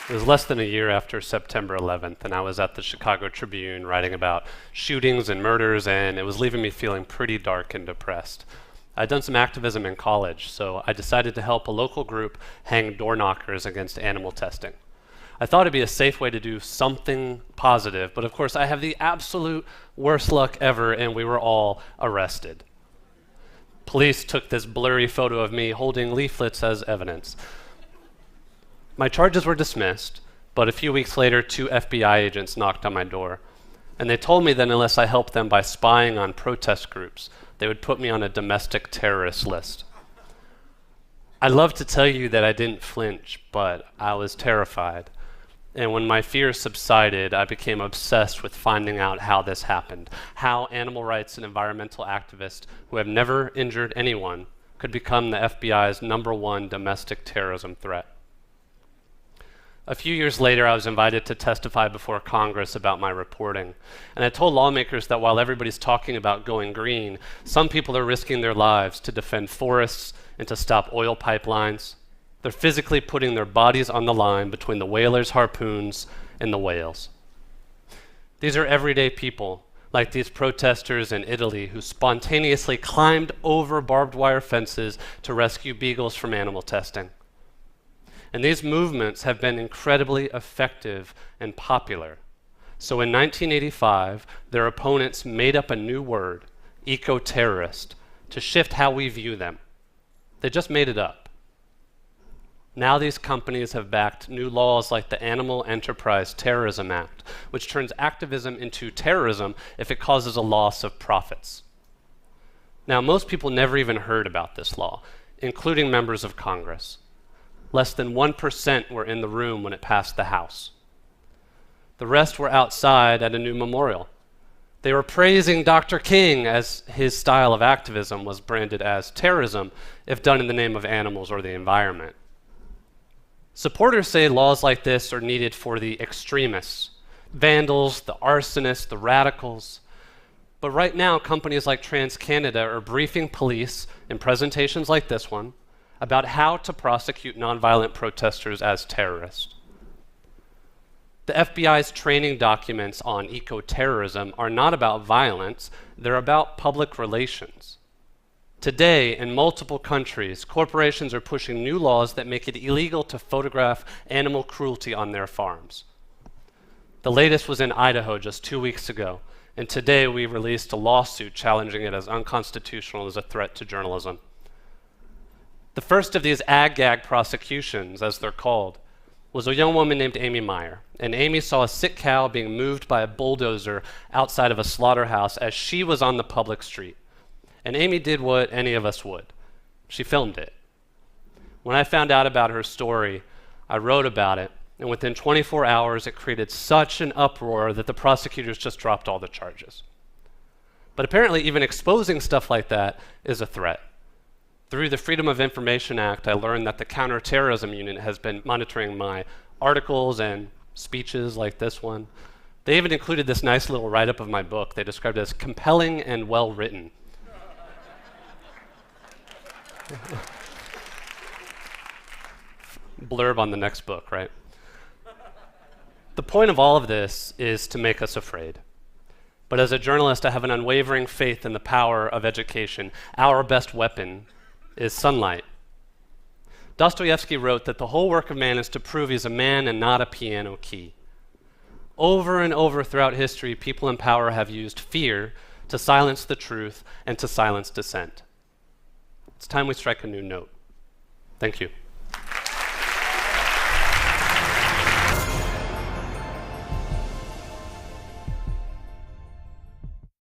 It was less than a year after September 11th, and I was at the Chicago Tribune writing about shootings and murders, and it was leaving me feeling pretty dark and depressed. I'd done some activism in college, so I decided to help a local group hang door knockers against animal testing. I thought it'd be a safe way to do something positive, but of course I have the absolute worst luck ever, and we were all arrested. Police took this blurry photo of me holding leaflets as evidence. My charges were dismissed, but a few weeks later, 2 FBI agents knocked on my door, and they told me that unless I helped them by spying on protest groups, they would put me on a domestic terrorist list. I'd love to tell you that I didn't flinch, but I was terrified. And when my fears subsided, I became obsessed with finding out how this happened, how animal rights and environmental activists who have never injured anyone could become the FBI's #1 domestic terrorism threat. A few years later, I was invited to testify before Congress about my reporting. And I told lawmakers that while everybody's talking about going green, some people are risking their lives to defend forests and to stop oil pipelines. They're physically putting their bodies on the line between the whalers' harpoons and the whales. These are everyday people, like these protesters in Italy who spontaneously climbed over barbed wire fences to rescue beagles from animal testing. And these movements have been incredibly effective and popular. So in 1985, their opponents made up a new word, eco-terrorist, to shift how we view them. They just made it up. Now these companies have backed new laws like the Animal Enterprise Terrorism Act, which turns activism into terrorism if it causes a loss of profits. Now, most people never even heard about this law, including members of Congress. Less than 1% were in the room when it passed the House. The rest were outside at a new memorial. They were praising Dr. King as his style of activism was branded as terrorism if done in the name of animals or the environment. Supporters say laws like this are needed for the extremists, vandals, the arsonists, the radicals. But right now, companies like TransCanada are briefing police in presentations like this one about how to prosecute nonviolent protesters as terrorists. The FBI's training documents on eco-terrorism are not about violence, they're about public relations. Today, in multiple countries, corporations are pushing new laws that make it illegal to photograph animal cruelty on their farms. The latest was in Idaho just 2 weeks ago, and today we released a lawsuit challenging it as unconstitutional as a threat to journalism. The first of these ag-gag prosecutions, as they're called, was a young woman named Amy Meyer. And Amy saw a sick cow being moved by a bulldozer outside of a slaughterhouse as she was on the public street. And Amy did what any of us would. She filmed it. When I found out about her story, I wrote about it, and within 24 hours it created such an uproar that the prosecutors just dropped all the charges. But apparently even exposing stuff like that is a threat. Through the Freedom of Information Act, I learned that the Counterterrorism Unit has been monitoring my articles and speeches like this one. They even included this nice little write-up of my book. They described it as compelling and well-written. Blurb on the next book, right? The point of all of this is to make us afraid. But as a journalist, I have an unwavering faith in the power of education. Our best weapon is sunlight. Dostoevsky wrote that the whole work of man is to prove he's a man and not a piano key. Over and over throughout history, people in power have used fear to silence the truth and to silence dissent. It's time we strike a new note. Thank you.